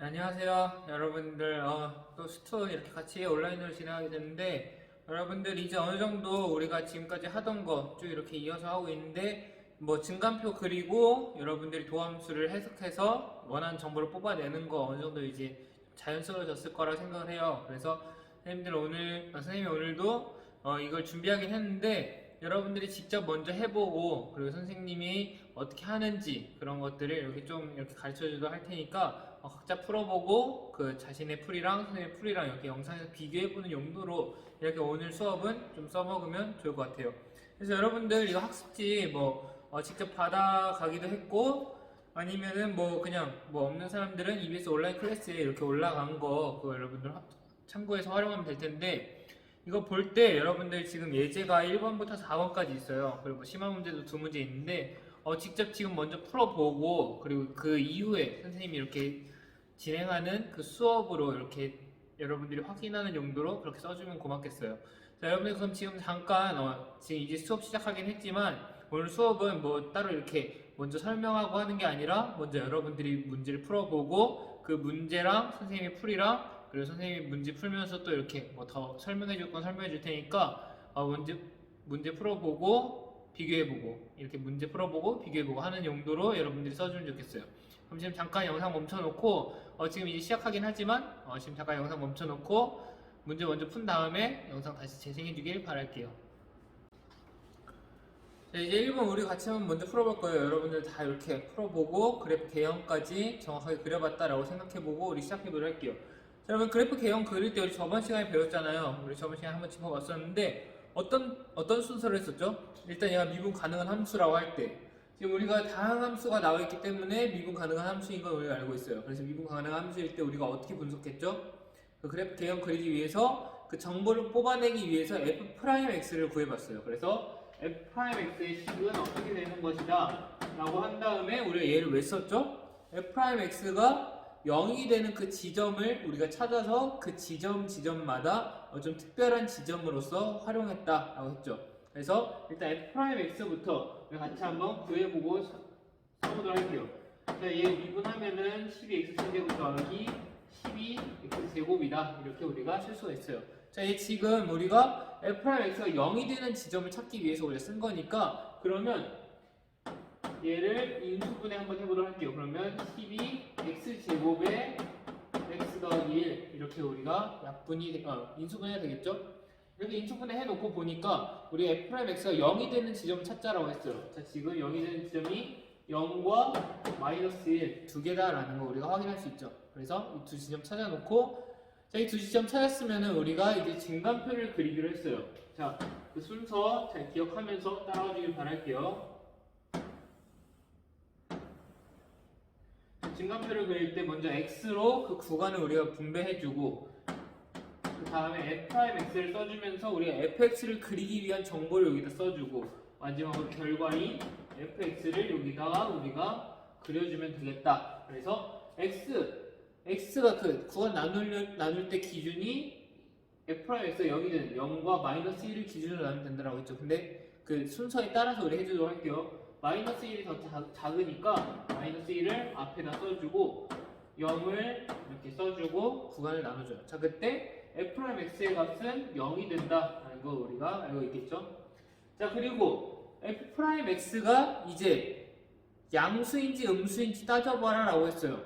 안녕하세요 여러분들. 또 스톤 이렇게 같이 온라인으로 진행하게 됐는데, 여러분들 이제 어느 정도 우리가 지금까지 하던 거 쭉 이렇게 이어서 하고 있는데, 뭐 증간표 그리고 여러분들이 도함수를 해석해서 원하는 정보를 뽑아내는 거 어느 정도 이제 자연스러워졌을 거라 생각을 해요. 그래서 선생님이 오늘도 이걸 준비하긴 했는데, 여러분들이 직접 먼저 해보고, 그리고 선생님이 어떻게 하는지 그런 것들을 이렇게 가르쳐주도 할 테니까, 각자 풀어보고 그 자신의 풀이랑 선생님의 풀이랑 이렇게 영상에서 비교해보는 용도로 이렇게 오늘 수업은 좀 써먹으면 좋을 것 같아요. 그래서 여러분들 이거 학습지 직접 받아가기도 했고, 아니면은 그냥 없는 사람들은 EBS 온라인 클래스에 이렇게 올라간 거 그거 여러분들 참고해서 활용하면 될 텐데, 이거 볼 때 여러분들 지금 예제가 1번부터 4번까지 있어요. 그리고 심화 문제도 2문제 있는데, 직접 지금 먼저 풀어보고, 그리고 그 이후에 선생님이 이렇게 진행하는 그 수업으로 이렇게 여러분들이 확인하는 용도로 그렇게 써주면 고맙겠어요. 자, 여러분들 그럼 지금 잠깐 지금 이제 수업 시작하긴 했지만, 오늘 수업은 따로 이렇게 먼저 설명하고 하는 게 아니라 먼저 여러분들이 문제를 풀어보고 그 문제랑 선생님의 풀이랑, 그리고 선생님이 문제 풀면서 또 이렇게 더 설명해 줄 건 설명해 줄 테니까 문제 풀어보고 비교해보고, 이렇게 문제 풀어보고 비교해보고 하는 용도로 여러분들이 써주면 좋겠어요. 그럼 지금 잠깐 영상 멈춰놓고, 지금 이제 시작하긴 하지만 지금 잠깐 영상 멈춰놓고 문제 먼저 푼 다음에 영상 다시 재생해 주길 바랄게요. 자, 이제 1번 우리 같이 한번 먼저 풀어볼 거예요. 여러분들 다 이렇게 풀어보고 그래프 개형까지 정확하게 그려봤다라고 생각해보고 우리 시작해보도록 할게요. 자, 여러분 그래프 개형 그릴 때 우리 저번 시간에 배웠잖아요. 우리 저번 시간에 한번 짚어봤었는데, 어떤 순서를 했었죠? 일단 얘가 미분 가능한 함수라고 할 때, 지금 우리가 다항 함수가 나와 있기 때문에 미분 가능한 함수인 건 우리가 알고 있어요. 그래서 미분 가능한 함수일 때 우리가 어떻게 분석했죠? 그 그래프 개형 그리기 위해서 그 정보를 뽑아내기 위해서 f'x를 구해봤어요. 그래서 f'x의 식은 어떻게 되는 것이다 라고 한 다음에 우리가 얘를 왜 썼죠? f'x가 0이 되는 그 지점을 우리가 찾아서 그 지점마다 좀 특별한 지점으로서 활용했다 라고 했죠. 그래서 일단 f'x부터 같이 한번 구해보고 써보도록 할게요. 자, 얘 미분하면은 12x제곱 더하기 12x제곱이다, 이렇게 우리가 쓸 수가 있어요. 자, 얘 지금 우리가 f'x가 0이 되는 지점을 찾기 위해서 우리가 쓴 거니까, 그러면 얘를 인수분해 한번 해보도록 할게요. 그러면 12x제곱에 x 더하기 1, 이렇게 우리가 인수분해가 되겠죠? 이렇게 인수분해 해놓고 보니까 우리 f'x가 0이 되는 지점을 찾자라고 했어요. 자, 지금 0이 되는 지점이 0과 마이너스 1 두 개다라는 거 우리가 확인할 수 있죠. 그래서 이 두 지점 찾아놓고, 자, 이 두 지점 찾았으면은 우리가 이제 증간표를 그리기로 했어요. 자, 그 순서 잘 기억하면서 따라와 주길 바랄게요. 증간표를 그릴 때 먼저 x로 그 구간을 우리가 분배해주고, 그 다음에 f'x를 써주면서 우리가 fx를 그리기 위한 정보를 여기다 써주고, 마지막으로 결과인 fx를 여기다가 우리가 그려주면 되겠다. 그래서 x가 그 구간 나눌 때 기준이 f'x가 0이 되는 0과 마이너스 1을 기준으로 나누면 된다고 했죠. 근데 그 순서에 따라서 우리 해주도록 할게요. 마이너스 1이 더 작으니까 마이너스 1을 앞에다 써주고 0을 이렇게 써주고 구간을 나눠줘요. 자, 그때 f'x의 값은 0이 된다라는 거 우리가 알고 있겠죠. 자, 그리고 f'x가 이제 양수인지 음수인지 따져봐라 라고 했어요.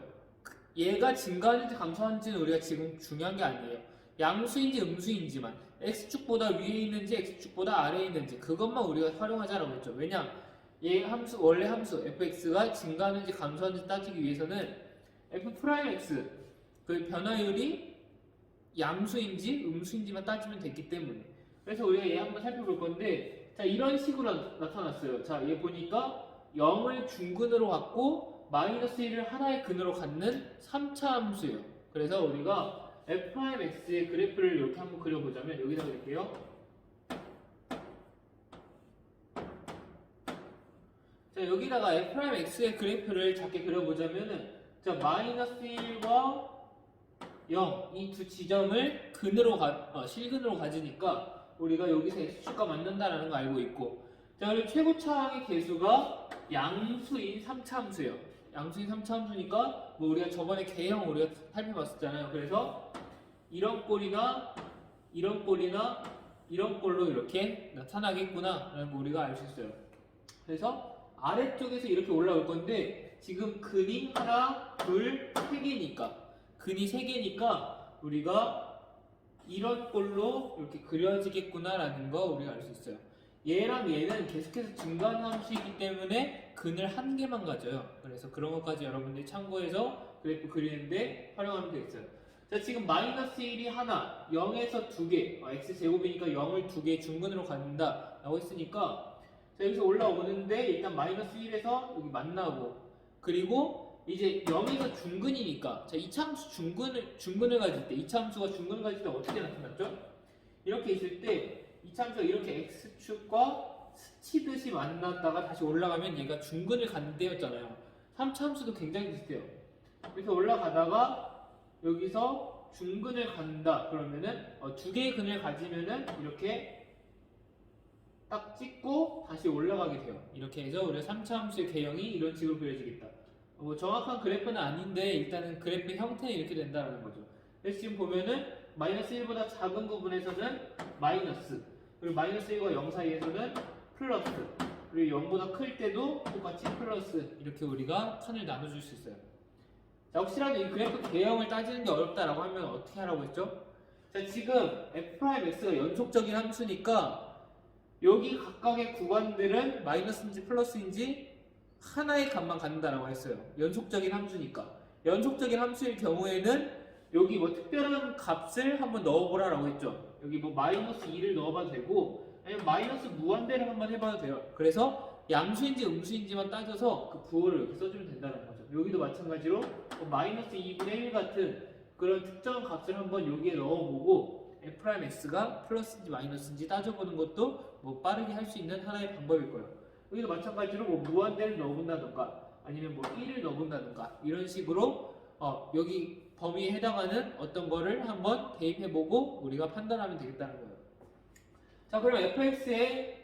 얘가 증가하는지 감소하는지는 우리가 지금 중요한 게 아니에요. 양수인지 음수인지만, x축보다 위에 있는지 x축보다 아래에 있는지 그것만 우리가 활용하자라고 했죠. 왜냐? 얘 원래 함수 fx가 증가하는지 감소하는지 따지기 위해서는 f'x 그 변화율이 양수인지 음수인지만 따지면 됐기 때문에. 그래서 우리가 얘 한번 살펴볼 건데, 자, 이런 식으로 나타났어요. 자, 얘 보니까 0을 중근으로 갖고 마이너스 1을 하나의 근으로 갖는 3차 함수예요. 그래서 우리가 f'x의 그래프를 이렇게 한번 그려보자면, 여기다 그릴게요. 자, 여기다가 f'x의 그래프를 작게 그려보자면은, 자, 마이너스 1과 0 이 두 지점을 실근으로 가지니까 우리가 여기서 x축과 만든다라는 거 알고 있고, 자, 그리고 최고차항의 개수가 양수인 3차 함수예요. 양수인 3차 함수니까 뭐 우리가 저번에 개형 우리가 살펴봤었잖아요. 그래서 이런 꼴이나 이런 꼴이나 이런 꼴로 이렇게 나타나겠구나 라는 거 우리가 알 수 있어요. 그래서 아래쪽에서 이렇게 올라올 건데 지금 근이 하나, 둘, 세 개니까 근이 세 개니까 우리가 이런 꼴로 이렇게 그려지겠구나 라는 거 우리가 알 수 있어요. 얘랑 얘는 계속해서 증가하는 함수이기 때문에 근을 한 개만 가져요. 그래서 그런 것까지 여러분들이 참고해서 그래프 그리는데 활용하면 되겠어요. 자, 지금 마이너스 1이 하나, 0에서 두 개, x제곱이니까 0을 두 개 중근으로 갖는다 라고 했으니까 자, 여기서 올라오는데 일단 마이너스 1에서 여기 만나고 그리고 이제 0에서 중근이니까 자, 이차함수 중근을 가질 때 이차함수가 중근을 가질 때 어떻게 나타났죠? 이렇게 있을 때 이차함수가 이렇게 x축과 스치듯이 만났다가 다시 올라가면 얘가 중근을 갖는 때였잖아요. 3차함수도 굉장히 비슷해요. 그래서 올라가다가 여기서 중근을 갖는다 그러면은 두 개의 근을 가지면은 이렇게 딱 찍고 다시 올라가게 돼요. 이렇게 해서 우리가 3차 함수의 개형이 이런 식으로 그려지겠다. 뭐 정확한 그래프는 아닌데 일단은 그래프 형태는 이렇게 된다는 거죠. 그래서 지금 보면은 마이너스 1보다 작은 부분에서는 마이너스, 그리고 마이너스 1과 0 사이에서는 플러스, 그리고 0보다 클 때도 똑같이 플러스 이렇게 우리가 칸을 나눠줄 수 있어요. 자, 혹시라도 이 그래프 개형을 따지는 게 어렵다라고 하면 어떻게 하라고 했죠? 자, 지금 f'x가 연속적인 함수니까 여기 각각의 구간들은 마이너스인지 플러스인지 하나의 값만 갖는다라고 했어요. 연속적인 함수니까. 연속적인 함수일 경우에는 여기 뭐 특별한 값을 한번 넣어보라라고 했죠. 여기 뭐 마이너스 2를 넣어봐도 되고 아니면 마이너스 무한대를 한번 해봐도 돼요. 그래서 양수인지 음수인지만 따져서 그 부호를 이렇게 써주면 된다는 거죠. 여기도 마찬가지로 뭐 마이너스 2분의 1 같은 그런 특정한 값을 한번 여기에 넣어보고 f'x가 플러스인지 마이너스인지 따져보는 것도 뭐 빠르게 할 수 있는 하나의 방법일 거예요. 여기도 마찬가지로 뭐 무한대를 넣어본다던가 아니면 뭐 1을 넣어본다던가 이런 식으로 여기 범위에 해당하는 어떤 거를 한번 대입해보고 우리가 판단하면 되겠다는 거예요. 자, 그럼 fx의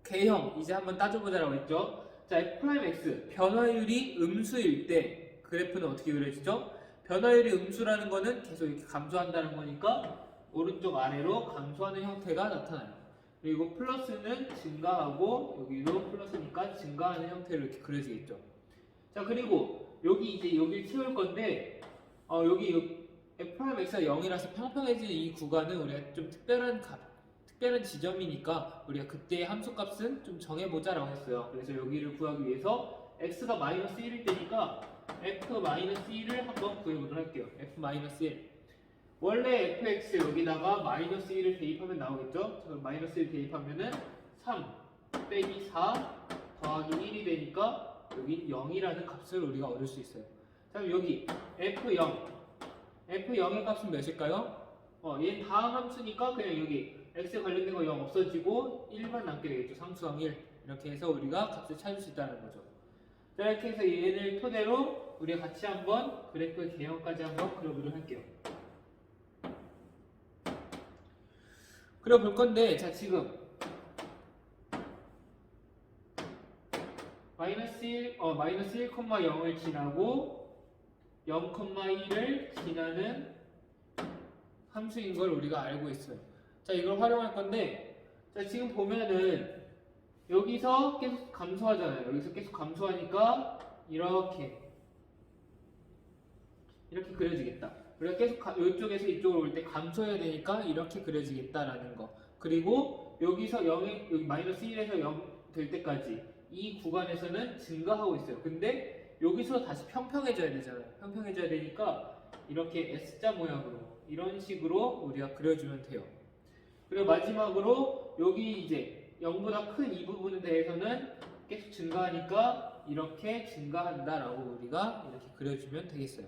개형 이제 한번 따져보자라고 했죠. 자, f'x 변화율이 음수일 때 그래프는 어떻게 그려지죠? 변화율이 음수라는 거는 계속 이렇게 감소한다는 거니까 오른쪽 아래로 감소하는 형태가 나타나요. 그리고 플러스는 증가하고 여기도 플러스니까 증가하는 형태로 이렇게 그려지겠죠. 자, 그리고 여기 이제 여기를 채울 건데 여기 f'x가 0이라서 평평해지는 이 구간은 우리가 좀 특별한 지점이니까 우리가 그때의 함수값은 좀 정해보자라고 했어요. 그래서 여기를 구하기 위해서 x가 마이너스 1일 때니까 f-1을 한번 구해보도록 할게요. f-1 원래 fx 여기다가 마이너스 1을 대입하면 나오겠죠? 그럼 마이너스 1 대입하면은 3 빼기 4 더하기 1이 되니까 여기 0이라는 값을 우리가 얻을 수 있어요. 그럼 여기 f0의 값은 몇일까요? 얘는 다음 함수니까 그냥 여기 x 관련된 거 0 없어지고 1만 남게 되겠죠. 상수항 1 이렇게 해서 우리가 값을 찾을 수 있다는 거죠. 자, 이렇게 해서 얘를 토대로 우리가 같이 한번 그래프 개형까지 한번 그려보도록 할게요. 그려볼 건데, 자, 지금 마이너스 1,0을 지나고 0,1을 지나는 함수인 걸 우리가 알고 있어요. 자, 이걸 활용할 건데, 자, 지금 보면은 여기서 계속 감소하잖아요. 여기서 계속 감소하니까 이렇게 그려지겠다. 우리가 계속 이쪽에서 이쪽으로 올 때 감소해야 되니까 이렇게 그려지겠다라는 거. 그리고 여기서 여기 마이너스 1에서 0 될 때까지 이 구간에서는 증가하고 있어요. 근데 여기서 다시 평평해져야 되잖아요. 평평해져야 되니까 이렇게 S자 모양으로 이런 식으로 우리가 그려주면 돼요. 그리고 마지막으로 여기 이제 0보다 큰 이 부분에 대해서는 계속 증가하니까 이렇게 증가한다라고 우리가 이렇게 그려주면 되겠어요.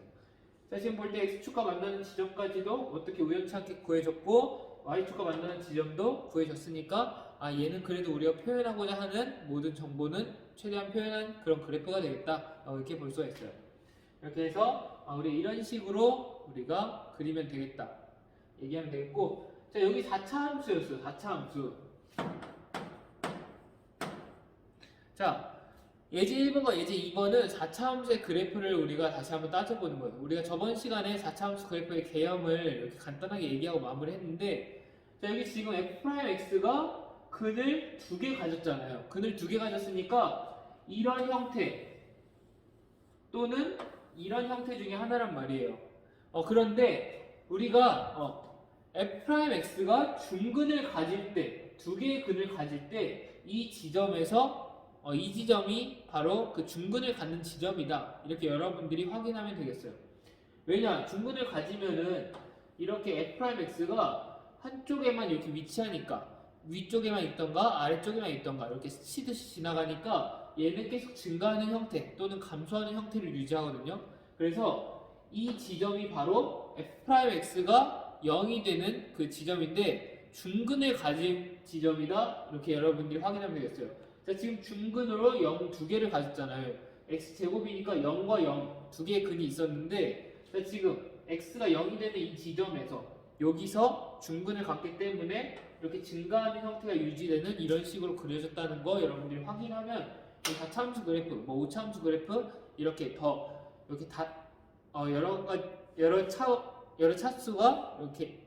자, 지금 볼 때 X축과 만나는 지점까지도 어떻게 우연찮게 구해졌고 Y축과 만나는 지점도 구해졌으니까 얘는 그래도 우리가 표현하고자 하는 모든 정보는 최대한 표현한 그런 그래프가 되겠다 이렇게 볼 수가 있어요. 이렇게 해서 우리 이런 식으로 우리가 그리면 되겠다 얘기하면 되겠고, 자, 여기 4차 함수였어요. 4차 함수. 자, 예제 1번과 예제 2번은 4차 함수의 그래프를 우리가 다시 한번 따져보는 거예요. 우리가 저번 시간에 4차 함수 그래프의 개념을 이렇게 간단하게 얘기하고 마무리했는데, 자, 여기 지금 f'x가 근을 2개 가졌잖아요. 근을 2개 가졌으니까 이런 형태 또는 이런 형태 중에 하나란 말이에요. 그런데 우리가 f'x가 중근을 가질 때, 2개의 근을 가질 때 이 지점에서 이 지점이 바로 그 중근을 갖는 지점이다. 이렇게 여러분들이 확인하면 되겠어요. 왜냐? 중근을 가지면은 이렇게 f'x가 한쪽에만 이렇게 위치하니까 위쪽에만 있던가 아래쪽에만 있던가 이렇게 스치듯이 지나가니까 얘는 계속 증가하는 형태 또는 감소하는 형태를 유지하거든요. 그래서 이 지점이 바로 f'x가 0이 되는 그 지점인데 중근을 가진 지점이다. 이렇게 여러분들이 확인하면 되겠어요. 자, 지금 중근으로 0 2개를 가졌잖아요. x제곱이니까 0과 0 2개의 근이 있었는데, 자, 지금 x가 0이 되는 이 지점에서 여기서 중근을 갖기 때문에 이렇게 증가하는 형태가 유지되는 이런 식으로 그려졌다는 거 여러분들이 확인하면 4차함수 그래프, 뭐 5차함수 그래프 이렇게 이렇게 여러 차수가 이렇게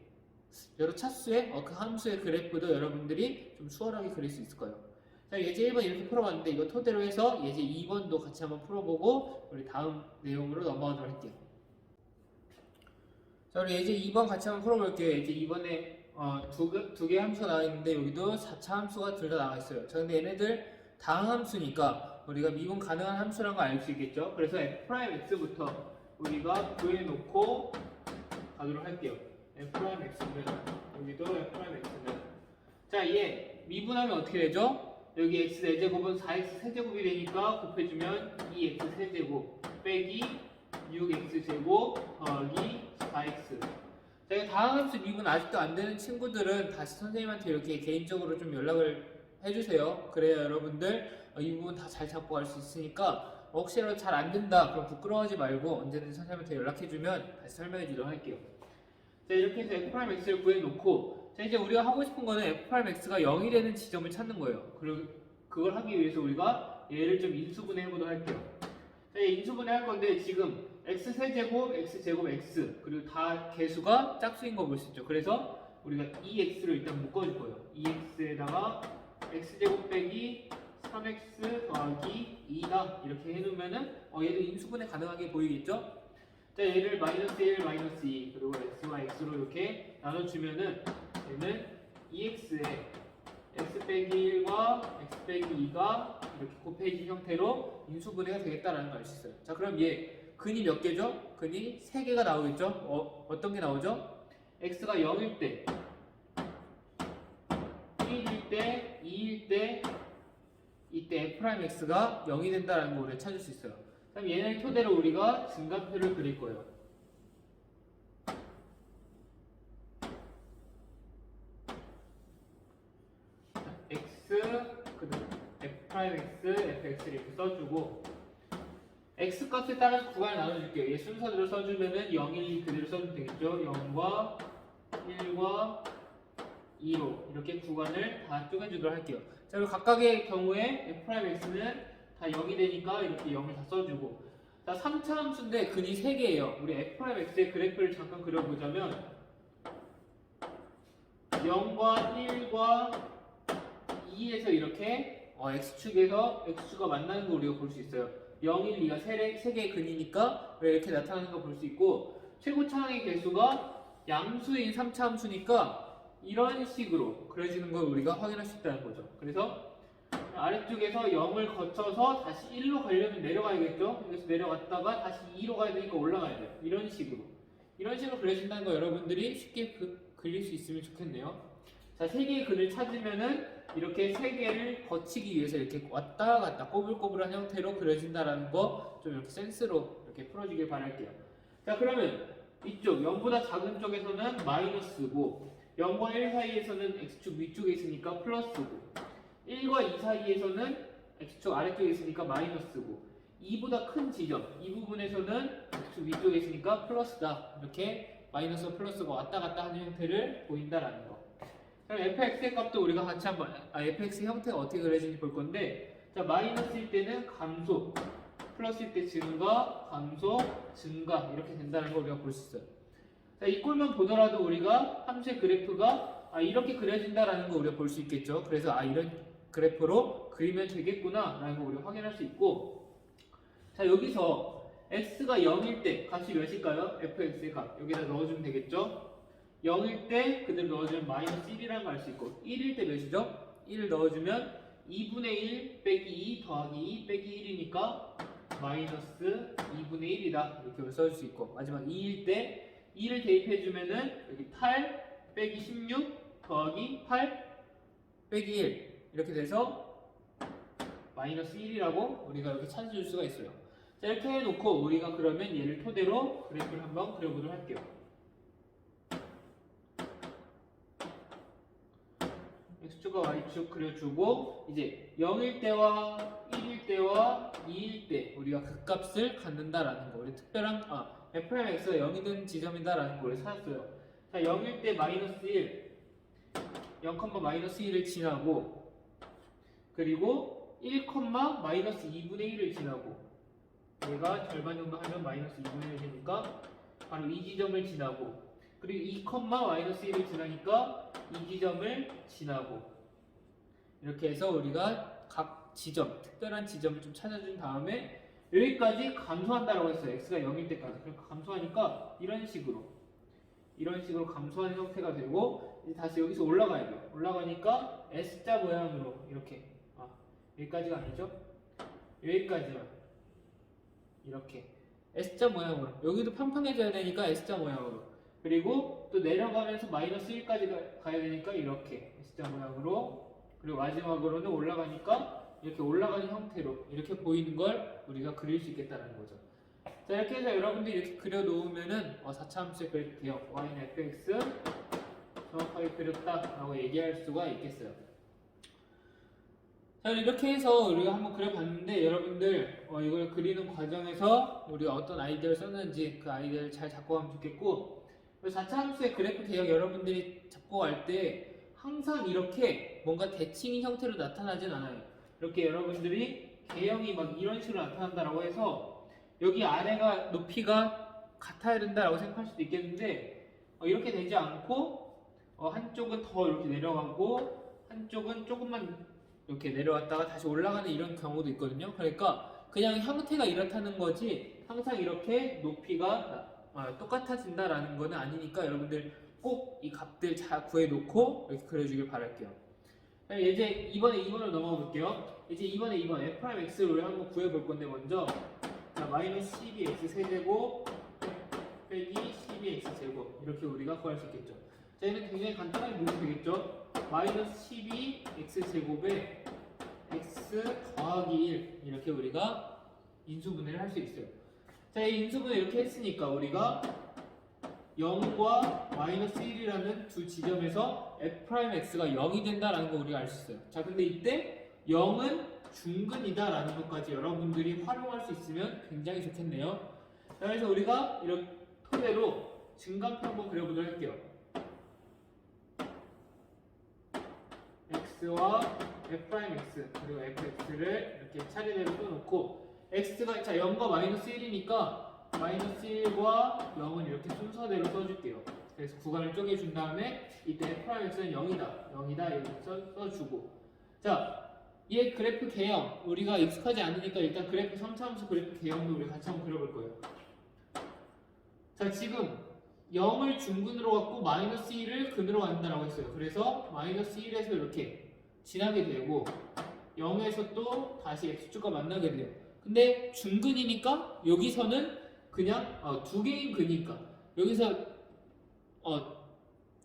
여러 차수의 그 함수의 그래프도 여러분들이 좀 수월하게 그릴 수 있을 거예요. 자, 예제 1번 이렇게 풀어봤는데 이거 토대로 해서 예제 2번도 같이 한번 풀어보고 우리 다음 내용으로 넘어가도록 할게요. 자, 우리 예제 2번 같이 한번 풀어볼게요. 예제 2번에 두 개 함수가 나와 있는데 여기도 4차 함수가 둘 다 나와 있어요. 자, 근데 얘네들 다항 함수니까 우리가 미분 가능한 함수라는 걸 알 수 있겠죠. 그래서 f'x부터 우리가 구해놓고 가도록 할게요. f'x는 여기도 f'x는 자, 얘 미분하면 어떻게 되죠? 여기 x 4제곱은 4x 세제곱이 되니까 곱해주면 2x 세제곱 빼기 6x제곱 더하기 4x. 자, 이 다항함수 미분 아직도 안 되는 친구들은 다시 선생님한테 이렇게 개인적으로 좀 연락을 해주세요. 그래야 여러분들 이 부분 다 잘 잡고 갈 수 있으니까 혹시라도 잘 안 된다 그럼 부끄러워하지 말고 언제든지 선생님한테 연락해주면 다시 설명해 주도록 할게요. 자, 이렇게 해서 f'x를 구해놓고, 자, 이제 우리가 하고 싶은 거는 f'x가 0이 되는 지점을 찾는 거예요. 그리고 그걸 하기 위해서 우리가 얘를 좀 인수분해 해보도록 할게요. 자, 인수분해 할 건데 지금 x 세제곱, x 제곱, x 그리고 다 개수가 짝수인 거 볼 수 있죠. 그래서 우리가 2x를 일단 묶어줄 거예요. 2x에다가 x 제곱 빼기 3x 더하기 2다 이렇게 해놓으면은 얘도 인수분해 가능하게 보이겠죠? 자, 얘를 마이너스 1, 마이너스 2 그리고 x와 x로 이렇게 나눠주면은 얘는 2x에 x 빼기 1과 x 빼기 2가 이렇게 곱해진 형태로 인수분해가 되겠다라는 걸 알 수 있어요. 자, 그럼 얘 근이 몇 개죠? 근이 3개가 나오겠죠? 어떤 게 나오죠? x가 0일 때, 1일 때, 2일 때, 이때 f'x가 0이 된다는 걸 우리가 찾을 수 있어요. 그럼 얘를 토대로 우리가 증가표를 그릴 거예요. x, f'x, fx를 이렇게 써주고 x 값에 따라서 구간을 나눠줄게요. 얘 순서대로 써주면은 0, 1, 2 그대로 써주면 되겠죠. 0과 1과 2로 이렇게 구간을 다 쪼개주도록 할게요. 자, 그리고 각각의 경우에 f'x는 다 0이 되니까 이렇게 0을 다 써주고, 자, 3차 함수인데 근이 3개예요. 우리 f'x의 그래프를 잠깐 그려보자면 0과 1과 2에서 이렇게 x축에서 x축과 만나는 거 우리가 볼 수 있어요. 0, 1, 2가 3개의 근이니까 이렇게 나타나는 거 볼 수 있고, 최고 차항의 개수가 양수인 3차 함수니까 이런 식으로 그려지는 걸 우리가 확인할 수 있다는 거죠. 그래서 아래쪽에서 0을 거쳐서 다시 1로 가려면 내려가야겠죠. 그래서 내려갔다가 다시 2로 가야 되니까 올라가야 돼요. 이런 식으로 그려진다는 거 여러분들이 쉽게 그릴 수 있으면 좋겠네요. 자, 3개의 근을 찾으면은 이렇게 3개를 거치기 위해서 이렇게 왔다 갔다 꼬불꼬불한 형태로 그려진다라는 거 좀 이렇게 센스로 이렇게 풀어주길 바랄게요. 자, 그러면 이쪽 0보다 작은 쪽에서는 마이너스고, 0과 1 사이에서는 x축 위쪽에 있으니까 플러스고, 1과 2 사이에서는 x축 아래쪽에 있으니까 마이너스고, 2보다 큰 지점 이 부분에서는 x축 위쪽에 있으니까 플러스다. 이렇게 마이너스와 플러스가 왔다 갔다 하는 형태를 보인다라는 거. 그럼 fx의 값도 우리가 같이 한번 fx의 형태가 어떻게 그려지는지 볼 건데, 자, 마이너스일 때는 감소, 플러스일 때 증가, 감소, 증가 이렇게 된다는 걸 우리가 볼 수 있어요. 자, 이 꼴만 보더라도 우리가 함수의 그래프가 이렇게 그려진다라는 거 우리가 볼 수 있겠죠. 그래서 이런 그래프로 그리면 되겠구나 라는 거 우리가 확인할 수 있고, 자, 여기서 x가 0일 때 값이 몇일까요? fx의 값 여기다 넣어주면 되겠죠. 0일 때 그대로 넣어주면 마이너스 1이라는 걸 알 수 있고, 1일 때 몇이죠? 1을 넣어주면 2분의 1 빼기 2 더하기 2 빼기 1이니까 마이너스 2분의 1이다 이렇게 써줄 수 있고, 마지막 2일 때 2를 대입해주면은 여기 8 빼기 16 더하기 8 빼기 1 이렇게 돼서 마이너스 1이라고 우리가 이렇게 찾아줄 수가 있어요. 자, 이렇게 해놓고 우리가 그러면 얘를 토대로 그래프를 한번 그려보도록 할게요. x축과 y축 그려주고, 이제 0일 때와 1일 때와 2일 때 우리가 극값을 갖는다라는 거, 우리 특별한 fx가 0이든 지점이다라는 걸 찾았어요. 자, 0일 때 마이너스 1, 0, 마이너스 1을 지나고, 그리고 1, 마이너스 2분의 1을 지나고, 얘가 절반 정도 하면 마이너스 2분의 1이니까 바로 이 지점을 지나고, 그리고 2, 마이너스 1을 지나니까 이 지점을 지나고, 이렇게 해서 우리가 각 지점, 특별한 지점을 좀 찾아준 다음에 여기까지 감소한다라고 했어요. x가 0일 때까지. 그러니까 감소하니까 이런 식으로 감소하는 형태가 되고, 이제 다시 여기서 올라가야 돼요. 올라가니까 S자 모양으로 이렇게, 여기까지가 아니죠? 여기까지만 이렇게 S자 모양으로, 여기도 평평해져야 되니까 S자 모양으로, 그리고 또 내려가면서 마이너스 1까지 가야 되니까 이렇게 S자 모양으로, 그리고 마지막으로는 올라가니까 이렇게 올라가는 형태로 이렇게 보이는 걸 우리가 그릴 수 있겠다는 거죠. 자, 이렇게 해서 여러분들이 이렇게 그려 놓으면은 4차 함수의 그래프 개형 y는 fx 정확하게 그렸다라고 얘기할 수가 있겠어요. 자, 이렇게 해서 우리가 한번 그려봤는데, 여러분들 이걸 그리는 과정에서 우리가 어떤 아이디어를 썼는지 그 아이디어를 잘 잡고 가면 좋겠고, 4차 함수의 그래프 개형 여러분들이 잡고 갈 때 항상 이렇게 뭔가 대칭인 형태로 나타나진 않아요. 이렇게 여러분들이 개형이 막 이런 식으로 나타난다라고 해서 여기 아래가 높이가 같아야 된다라고 생각할 수도 있겠는데, 이렇게 되지 않고 한쪽은 더 이렇게 내려가고 한쪽은 조금만 이렇게 내려왔다가 다시 올라가는 이런 경우도 있거든요. 그러니까 그냥 형태가 이렇다는 거지 항상 이렇게 높이가 똑같아진다라는 거는 아니니까 여러분들 꼭 이 값들 잘 구해놓고 이렇게 그려주길 바랄게요. 이제 이번에 2번으로 넘어가 볼게요. 이제 이번에 2번 f'x를 한번 구해볼 건데, 먼저 자, 마이너스 12x 세제곱 빼기 12x 제곱 이렇게 우리가 구할 수 있겠죠. 자, 얘는 굉장히 간단하게 보면 되겠죠. 마이너스 12x 제곱에 x 더하기 1 이렇게 우리가 인수분해를 할 수 있어요. 자, 이 인수분해 이렇게 했으니까 우리가 0과 마이너스 1이라는 두 지점에서 f'x가 0이 된다라는 거 우리가 알 수 있어요. 자, 근데 이때 0은 중근이다라는 것까지 여러분들이 활용할 수 있으면 굉장히 좋겠네요. 자, 그래서 우리가 이런 토대로 증감표 한번 그려보도록 할게요. x와 f'x 그리고 fx를 이렇게 차례대로 써놓고, x가 자 0과 마이너스 1이니까 마이너스 1과 0은 이렇게 순서대로 써줄게요. 그래서 구간을 쪼개준 다음에 이때 f'x는 0이다 이렇게 써주고, 자, 얘 그래프 개형 우리가 익숙하지 않으니까 일단 그래프 3차 함수 그래프 개형도 우리 같이 한번 그려볼 거예요. 자, 지금 0을 중근으로 갖고 마이너스 1을 근으로 갖는다라고 했어요. 그래서 마이너스 1에서 이렇게 지나게 되고 0에서 또 다시 x축과 만나게 돼요. 근데 중근이니까 여기서는 그냥 두 개인 근이니까 여기서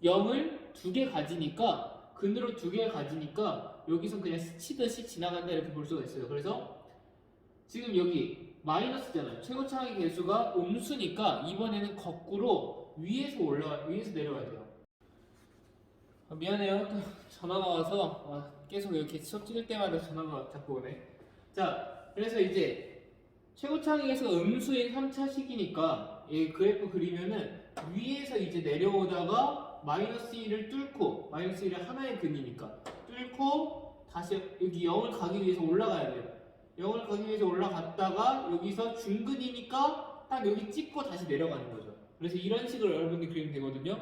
0을 두 개 가지니까, 근으로 두 개 가지니까 여기서 그냥 스치듯이 지나간다 이렇게 볼 수가 있어요. 그래서 지금 여기 마이너스잖아요. 최고차항의 개수가 음수니까 이번에는 거꾸로 위에서 내려가야 돼요. 미안해요. 또 전화가 와서 계속 이렇게 수업 찍을 때마다 전화가 자꾸 오네. 자, 그래서 이제 최고차항의 개수가 음수인 3차식이니까 이 그래프 그리면은 위에서 이제 내려오다가 마이너스 1을 뚫고, 마이너스 1이 하나의 근이니까 뚫고 다시 여기 0을 가기 위해서 올라가야 돼요. 0을 가기 위해서 올라갔다가 여기서 중근이니까 딱 여기 찍고 다시 내려가는 거죠. 그래서 이런 식으로 여러분들이 그리면 되거든요.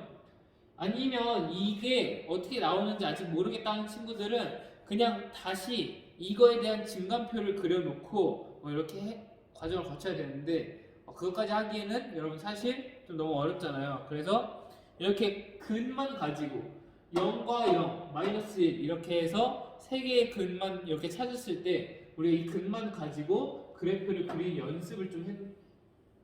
아니면 이게 어떻게 나오는지 아직 모르겠다는 친구들은 그냥 다시 이거에 대한 증감표를 그려놓고 이렇게 과정을 거쳐야 되는데 그것까지 하기에는 여러분 사실 좀 너무 어렵잖아요. 그래서 이렇게 근만 가지고 0과 0, 마이너스 1 이렇게 해서 세 개의 근만 이렇게 찾았을 때 우리가 이 근만 가지고 그래프를 그리는 연습을 좀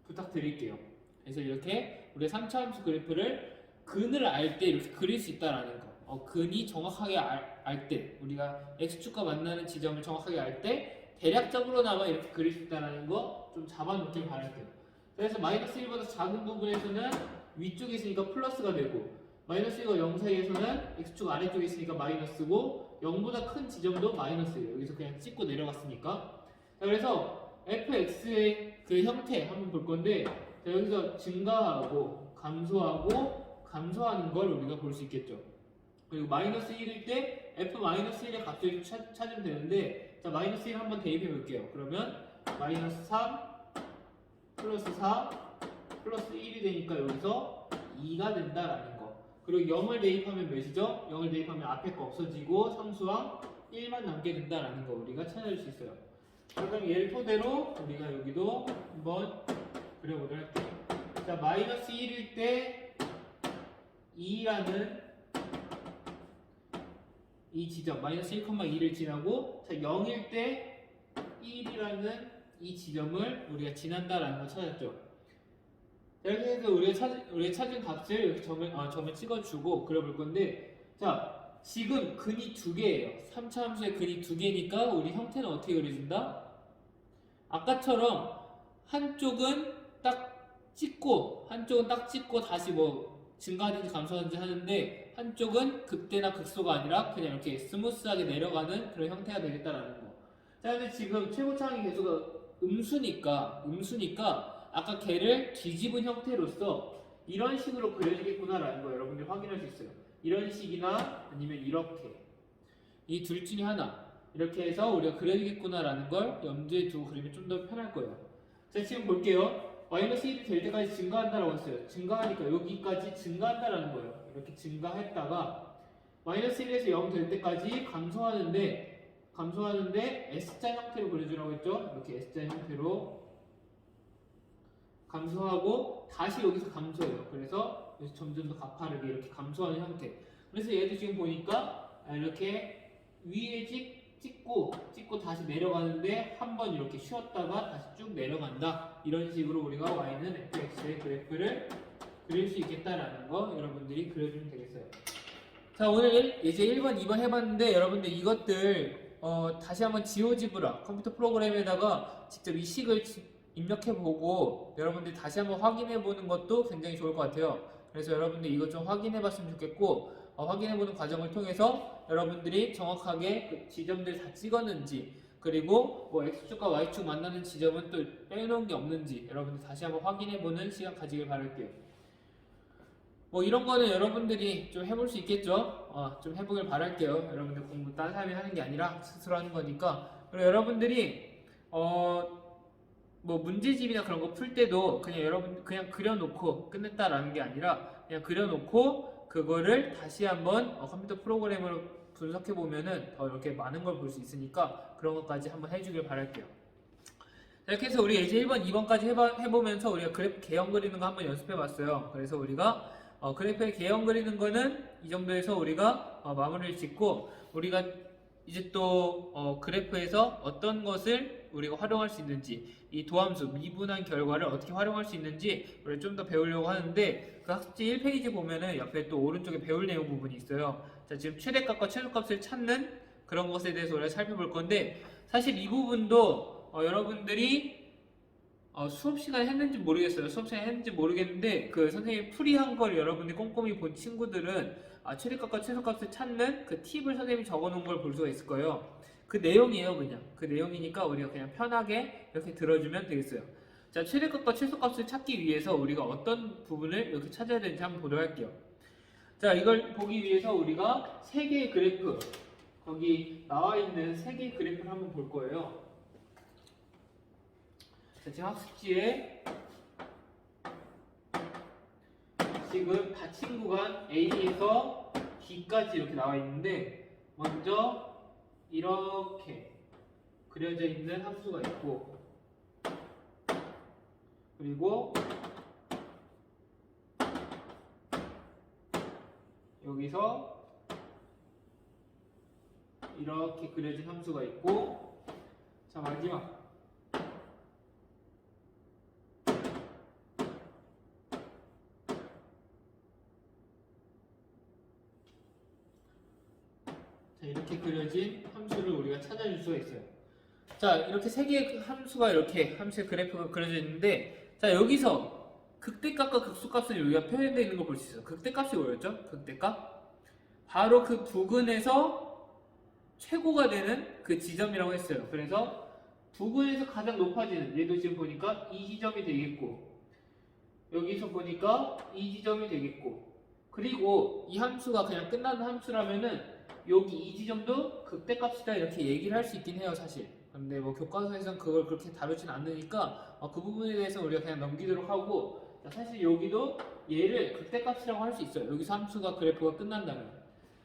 부탁드릴게요. 그래서 이렇게 우리가 3차함수 그래프를 근을 알 때 이렇게 그릴 수 있다라는 거. 근이 정확하게 알 때, 우리가 x축과 만나는 지점을 정확하게 알 때 대략적으로나마 이렇게 그릴 수 있다는 거 좀 잡아놓길 바랄게요. 그래서 마이너스 1보다 작은 부분에서는 위쪽에 있으니까 플러스가 되고 마이너스 1과 0 사이에서는 x축 아래쪽에 있으니까 마이너스고 0보다 큰 지점도 마이너스예요. 여기서 그냥 찍고 내려갔으니까. 자, 그래서 fx의 그 형태 한번 볼 건데 자, 여기서 증가하고 감소하는 걸 우리가 볼 수 있겠죠. 그리고 마이너스 1일 때 f-1의 값을 찾으면 되는데 자, 마이너스 1 한번 대입해 볼게요. 그러면 마이너스 3 플러스 4 플러스 1이 되니까 여기서 2가 된다라는 거. 그리고 0을 대입하면 몇이죠? 0을 대입하면 앞에 거 없어지고 상수항 1만 남게 된다라는 거 우리가 찾아낼 수 있어요. 그럼 얘를 토대로 우리가 여기도 한번 그려보도록 할게요. 자, 마이너스 1일 때 2라는 이 지점 마이너스 1,2를 지나고 자 0일 때 1이라는 이 지점을 우리가 지난다라는 걸 찾았죠. 자, 이렇게 해서 우리가 찾은 값을 이렇게 점을 찍어주고 그려볼 건데 자 지금 근이 두 개예요. 3차 함수의 근이 두 개니까 우리 형태는 어떻게 그려진다? 아까처럼 한쪽은 딱 찍고 다시 뭐 증가하든지 감소하든지 하는데 한쪽은 극대나 극소가 아니라 그냥 이렇게 스무스하게 내려가는 그런 형태가 되겠다라는 거. 자, 근데 지금 최고차항의 개수가 음수니까 아까 걔를 뒤집은 형태로서 이런 식으로 그려지겠구나라는 거 여러분들이 확인할 수 있어요. 이런 식이나 아니면 이렇게 이 둘 중에 하나 이렇게 해서 우리가 그려지겠구나라는 걸 염두에 두고 그리면 좀 더 편할 거예요. 자, 지금 볼게요. 마이너스 1이 될 때까지 증가한다라고 했어요. 증가하니까 여기까지 증가한다라는 거예요. 이렇게 증가했다가 마이너스 1에서 0 될 때까지 감소하는데 S자 형태로 그려주라고 했죠. 이렇게 S자 형태로 감소하고 다시 여기서 감소해요. 그래서 점점 더 가파르게 이렇게 감소하는 형태. 그래서 얘도 지금 보니까 이렇게 위에 찍고 다시 내려가는데 한번 이렇게 쉬었다가 다시 쭉 내려간다. 이런 식으로 우리가 y는 fx의 그래프를 그릴 수 있겠다라는 거 여러분들이 그려주면 되겠어요. 자, 오늘 이제 1번, 2번 해봤는데 여러분들 이것들 다시 한번 지오지브라 컴퓨터 프로그램에다가 직접 이 식을 입력해보고 여러분들이 다시 한번 확인해보는 것도 굉장히 좋을 것 같아요. 그래서 여러분들 이것 좀 확인해봤으면 좋겠고 확인해보는 과정을 통해서 여러분들이 정확하게 그 지점들 다 찍었는지 그리고 뭐 X축과 Y축 만나는 지점은 또 빼놓은 게 없는지 여러분들 다시 한번 확인해보는 시간 가지길 바랄게요. 뭐 이런 거는 여러분들이 좀 해볼 수 있겠죠? 좀 해보길 바랄게요. 여러분들 공부 딴 사람이 하는 게 아니라 스스로 하는 거니까. 그리고 여러분들이 뭐 문제집이나 그런 거 풀 때도 그냥 여러분 그냥 그려놓고 끝냈다라는 게 아니라 그냥 그려놓고 그거를 다시 한번 컴퓨터 프로그램으로 분석해 보면은 더 이렇게 많은 걸 볼 수 있으니까 그런 것까지 한번 해주길 바랄게요. 이렇게 해서 우리 이제 1번, 2번까지 해보면서 우리가 그래프 개형 그리는 거 한번 연습해 봤어요. 그래서 우리가 그래프의 개형 그리는 거는 이 정도에서 우리가 마무리를 짓고 우리가 이제 또 그래프에서 어떤 것을 우리가 활용할 수 있는지 이 도함수 미분한 결과를 어떻게 활용할 수 있는지 우리 좀 더 배우려고 하는데 그 학습지 1페이지 보면은 옆에 또 오른쪽에 배울 내용 부분이 있어요. 자, 지금 최대값과 최소값을 찾는 그런 것에 대해서 우리가 살펴볼 건데 사실 이 부분도 여러분들이 수업 시간에 했는지 모르겠어요. 수업 시간에 했는지 모르겠는데 그 선생님이 풀이한 걸 여러분들이 꼼꼼히 본 친구들은 최대값과 최소값을 찾는 그 팁을 선생님이 적어놓은 걸 볼 수가 있을 거예요. 그 내용이에요. 그냥 그 내용이니까 우리가 그냥 편하게 이렇게 들어주면 되겠어요. 자, 최대값과 최소값을 찾기 위해서 우리가 어떤 부분을 이렇게 찾아야 되는지 한번 보도록 할게요. 자, 이걸 보기 위해서 우리가 세 개의 그래프 거기 나와 있는 세 개의 그래프를 한번 볼 거예요. 자, 지금 학습지에 지금 닫힌 구간 A에서 B까지 이렇게 나와 있는데, 먼저 이렇게 그려져 있는 함수가 있고, 그리고 여기서 이렇게 그려진 함수가 있고, 자, 마지막 이렇게 그려진 함수를 우리가 찾아줄 수가 있어요. 자, 이렇게 세 개의 함수가 이렇게 함수의 그래프가 그려져 있는데, 자, 여기서 극대값과 극소값을 우리가 표현되어 있는 걸 볼 수 있어요. 극대값이 뭐였죠? 극대값? 바로 그 부근에서 최고가 되는 그 지점이라고 했어요. 그래서 부근에서 가장 높아지는, 얘도 지금 보니까 이 지점이 되겠고, 여기서 보니까 이 지점이 되겠고, 그리고 이 함수가 그냥 끝나는 함수라면은 여기 이 지점도 극대값이다 이렇게 얘기를 할 수 있긴 해요, 사실. 근데 뭐 교과서에서는 그걸 그렇게 다루진 않으니까 그 부분에 대해서 우리가 그냥 넘기도록 하고, 자, 사실 여기도 얘를 극대값이라고 할 수 있어요. 여기서 함수가 그래프가 끝난다면.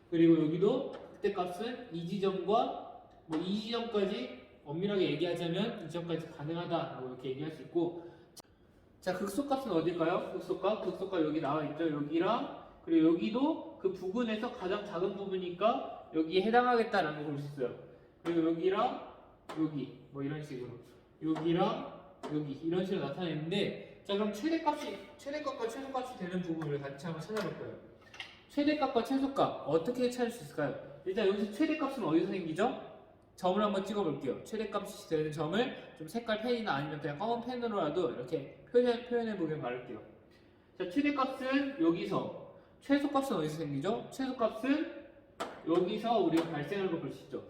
그리고 여기도 극대값은 이 지점과 뭐 이 지점까지 엄밀하게 얘기하자면 이 지점까지 가능하다라고 이렇게 얘기할 수 있고, 자, 극소값은 어딜까요? 극소값 여기 나와 있죠. 여기랑 그리고 여기도 그 부분에서 가장 작은 부분이니까 여기에 해당하겠다라는 걸 볼 수 있어요. 그리고 여기랑 여기 뭐 이런 식으로 여기랑 여기 이런 식으로 나타내는데, 자, 그럼 최대값과 최소값이 되는 부분을 같이 한번 찾아볼 거예요. 최대값과 최소값 어떻게 찾을 수 있을까요? 일단 여기서 최대값은 어디서 생기죠? 점을 한번 찍어볼게요. 최대값이 되는 점을 좀 색깔 펜이나 아니면 그냥 검은 펜으로라도 이렇게 표현해보길 바랄게요. 자, 최대값은 여기서, 최소값은 어디서 생기죠? 최소값은 여기서 우리가 발생하는 걸 볼 수 있죠.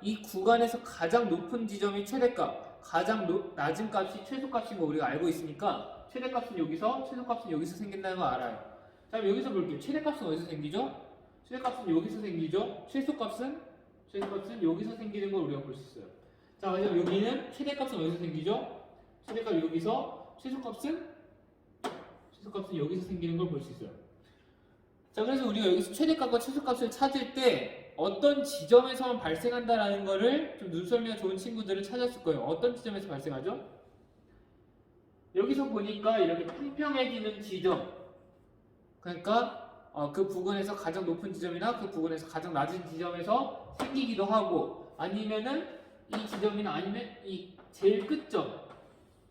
이 구간에서 가장 높은 지점이 최대값, 가장 낮은 값이 최소값인 거 우리가 알고 있으니까 최대값은 여기서, 최소값은 여기서 생긴다는 거 알아요. 자, 그럼 여기서 볼게요. 최대값은 어디서 생기죠? 최대값은 여기서 생기죠. 최소값은 여기서 생기는 걸 우리가 볼 수 있어요. 자, 그럼 여기는 최대값은 어디서 생기죠? 최대값 여기서, 최소값은 여기서 생기는 걸 볼 수 있어요. 자, 그래서 우리가 여기서 최대값과 최소값을 찾을 때 어떤 지점에서만 발생한다라는 거를 좀 눈썰미가 좋은 친구들은 찾았을 거예요. 어떤 지점에서 발생하죠? 여기서 보니까 이렇게 평평해지는 지점, 그러니까 그 부근에서 가장 높은 지점이나 그 부근에서 가장 낮은 지점에서 생기기도 하고, 아니면은 이 지점이나 아니면 이 제일 끝점,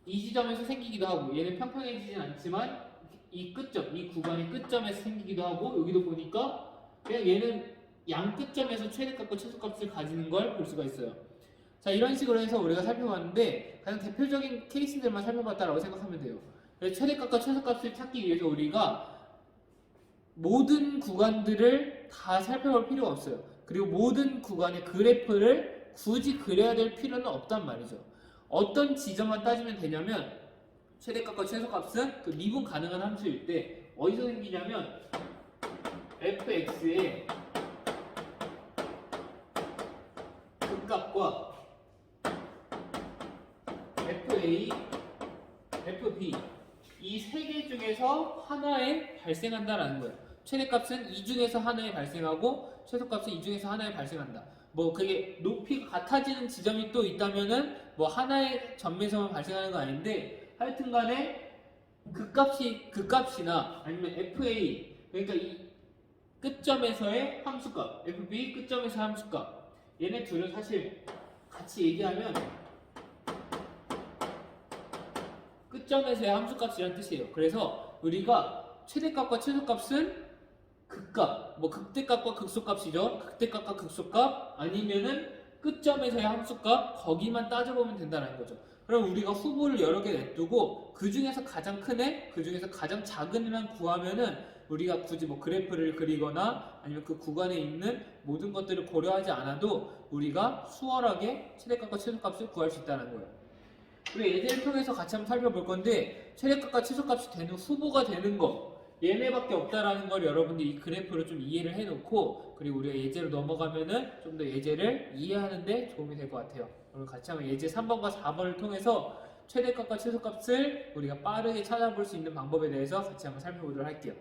이 지점에서 생기기도 하고, 얘는 평평해지진 않지만 이 끝점, 이 구간의 끝점에서 생기기도 하고, 여기도 보니까 그냥 얘는 양 끝점에서 최대값과 최소값을 가지는 걸 볼 수가 있어요. 자, 이런 식으로 해서 우리가 살펴봤는데 가장 대표적인 케이스들만 살펴봤다라고 생각하면 돼요. 그래서 최대값과 최소값을 찾기 위해서 우리가 모든 구간들을 다 살펴볼 필요가 없어요. 그리고 모든 구간의 그래프를 굳이 그려야 될 필요는 없단 말이죠. 어떤 지점만 따지면 되냐면, 최대값과 최소값은 그 미분 가능한 함수일 때 어디서 생기냐면 fx의 극값과 fa, fb 이 세 개 중에서 하나에 발생한다라는 거예요. 최대값은 이 중에서 하나에 발생하고 최소값은 이 중에서 하나에 발생한다. 뭐 그게 높이가 같아지는 지점이 또 있다면은 뭐 하나의 점에서만 발생하는 건 아닌데, 하여튼간에 극값이나 아니면 fa, 그러니까 이 끝점에서의 함수값, fb 끝점에서 함수값, 얘네 둘은 사실 같이 얘기하면 끝점에서의 함수값이라는 뜻이에요. 그래서 우리가 최대값과 최소값은 극값, 뭐 극대값과 극소값이죠. 극대값과 극소값, 아니면은 끝점에서의 함수값, 거기만 따져보면 된다는 거죠. 그럼 우리가 후보를 여러 개 냅두고 그 중에서 가장 큰 애, 그 중에서 가장 작은 애만 구하면은 우리가 굳이 뭐 그래프를 그리거나 아니면 그 구간에 있는 모든 것들을 고려하지 않아도 우리가 수월하게 최대값과 최소값을 구할 수 있다는 거예요. 우리 예제를 통해서 같이 한번 살펴볼 건데, 최대값과 최소값이 되는 후보가 되는 거, 얘네밖에 없다라는 걸 여러분들이 이 그래프로 좀 이해를 해놓고 그리고 우리가 예제로 넘어가면은 좀 더 예제를 이해하는데 도움이 될 것 같아요. 오늘 같이 한번 예제 3번과 4번을 통해서 최대값과 최소값을 우리가 빠르게 찾아볼 수 있는 방법에 대해서 같이 한번 살펴보도록 할게요.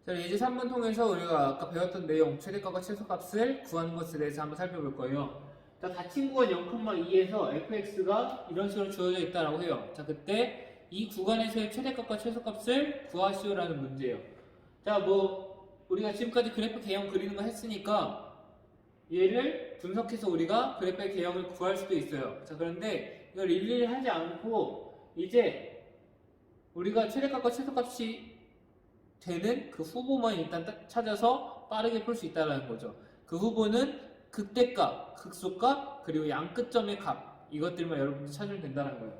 자, 예제 3번 통해서 우리가 아까 배웠던 내용 최대값과 최소값을 구하는 것에 대해서 한번 살펴볼 거예요. 자, 닫힌 구간 0,2에서 fx가 이런 식으로 주어져 있다라고 해요. 자, 그때 이 구간에서의 최대값과 최소값을 구하시오라는 문제예요. 자, 우리가 지금까지 그래프 개형 그리는 거 했으니까 얘를 분석해서 우리가 그래프의 개형을 구할 수도 있어요. 자, 그런데 이걸 일일이 하지 않고 이제 우리가 최대값과 최소값이 되는 그 후보만 일단 찾아서 빠르게 풀 수 있다는 거죠. 그 후보는 극대값, 극소값, 그리고 양끝점의 값 이것들만 여러분들 찾으면 된다는 거예요.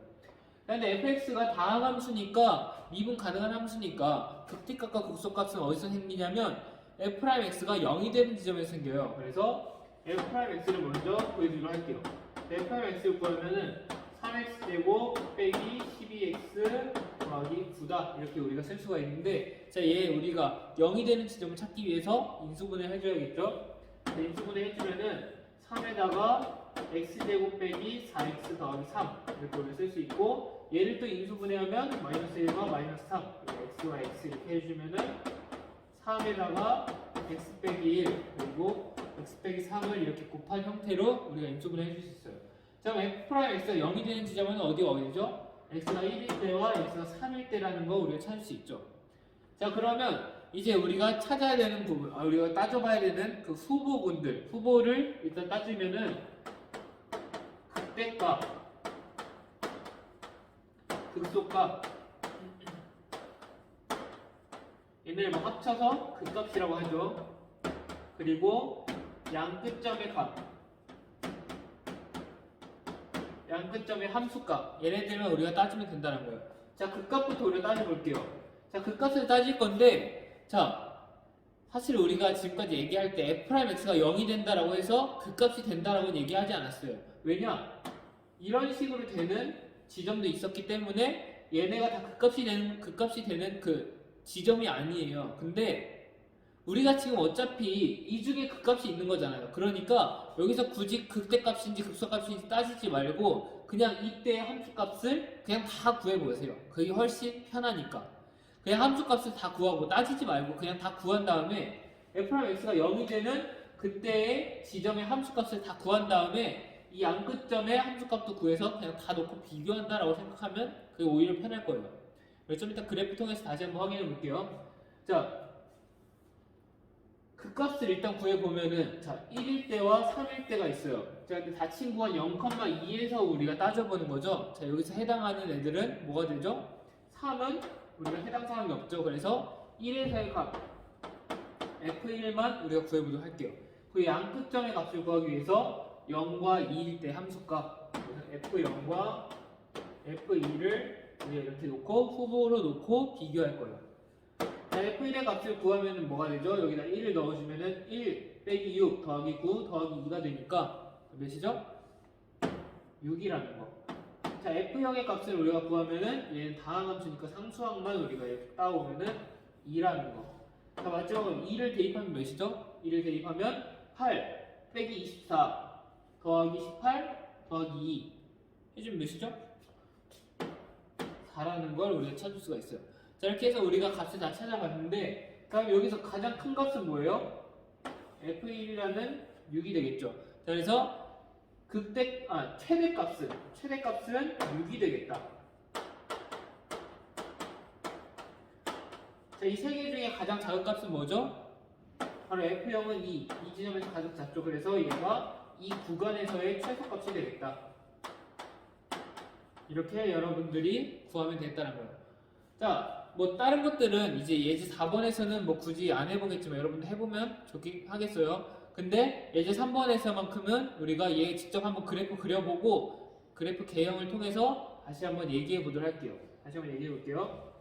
그런데 fx가 다항함수니까 미분 가능한 함수니까 극대값과 극소값은 어디서 생기냐면 f'x가 0이 되는 지점에서 생겨요. 그래서 f'x를 먼저 구해주도록 할게요. f'x를 구하면은 3x제곱 빼기 12x 더하기 9다 이렇게 우리가 쓸 수가 있는데 자, 얘 우리가 0이 되는 지점을 찾기 위해서 인수분해 해줘야겠죠. 인수분해 해주면은 3에다가 x제곱 빼기 4x 더하기 3 이렇게 우리가 쓸 수 있고 얘를 또 인수분해하면 마이너스 1과 마이너스 3 x와 x 이렇게 해주면은 3에다가 x 빼기 1 그리고 x 빼기 3을 이렇게 곱한 형태로 우리가 인수분해 해줄 수 있어요. 자, 그럼 f'x가 0이 되는 지점은 어디죠? x가 1일 때와 x가 3일 때라는 거 우리가 찾을 수 있죠. 자, 그러면 이제 우리가 찾아야 되는 부분, 우리가 따져봐야 되는 그 후보군들, 후보를 일단 따지면은 극대값, 극소값, 얘네를 뭐 합쳐서 극값이라고 하죠. 그리고 양끝점의 값, 양끝점의 함수값, 얘네들만 우리가 따지면 된다는 거예요. 자, 극값부터 우리가 따져볼게요. 자, 극값을 따질 건데, 자, 사실 우리가 지금까지 얘기할 때 f'x가 0이 된다라고 해서 극값이 된다라고는 얘기하지 않았어요. 왜냐? 이런 식으로 되는 지점도 있었기 때문에 얘네가 다 극값이 되는 그 지점이 아니에요. 근데 우리가 지금 어차피 이 중에 극값이 있는 거잖아요. 그러니까 여기서 굳이 극대값인지 극소값인지 따지지 말고 그냥 이때의 함수값을 그냥 다 구해보세요. 그게 훨씬 편하니까. 그냥 함수값을 다 구하고 따지지 말고 그냥 다 구한 다음에 f'x가 0이 되는 그때의 지점의 함수값을 다 구한 다음에 이 양끝점의 함수값도 구해서 그냥 다 놓고 비교한다라고 생각하면 그게 오히려 편할 거예요. 그래서 좀 이따 그래프 통해서 다시 한번 확인해 볼게요. 자, 극값을 일단 구해보면은 자, 1일 때와 3일 때가 있어요. 자, 근데 닫힌 구간 0,2에서 우리가 따져보는 거죠. 자, 여기서 해당하는 애들은 뭐가 되죠? 3은 우리가 해당 사항이 없죠. 그래서 1에서의 값 f1만 우리가 구해보도록 할게요. 그 양끝점의 값을 구하기 위해서 0과 2일 때 함수값 f0과 f2를 이렇게 놓고 후보로 놓고 비교할 거예요. 자, f1의 값을 구하면 뭐가 되죠? 여기다 1을 넣어주면은 1 빼기 6 더하기 9 더하기 2가 되니까 몇이죠? 6이라는 거. 자, f0의 값을 우리가 구하면은 얘는 다항함수니까 상수항만 우리가 이렇게 따오면은 2라는 거. 자, 마지막으로 2를 대입하면 몇이죠? 2를 대입하면 8 빼기 24 더하기 18 더하기 2 해주면 몇이죠? 4라는 걸 우리가 찾을 수가 있어요. 자, 이렇게 해서 우리가 값을 다 찾아봤는데 그럼 여기서 가장 큰 값은 뭐예요? f1이라는 6이 되겠죠. 자, 그래서 최대값은 6이 되겠다. 자, 이 세 개 중에 가장 작은 값은 뭐죠? 바로 f0은 2 지점에서 가장 작죠. 그래서 얘가 이 구간에서의 최소값이 되겠다. 이렇게 여러분들이 구하면 되겠다는 거예요. 자, 뭐 다른 것들은 이제 예제 4번에서는 뭐 굳이 안 해보겠지만 여러분들 해보면 좋긴 하겠어요. 근데 예제 3번에서만큼은 우리가 얘 직접 한번 그래프 그려보고 그래프 개형을 통해서 다시 한번 얘기해 보도록 할게요. 다시 한번 얘기해 볼게요.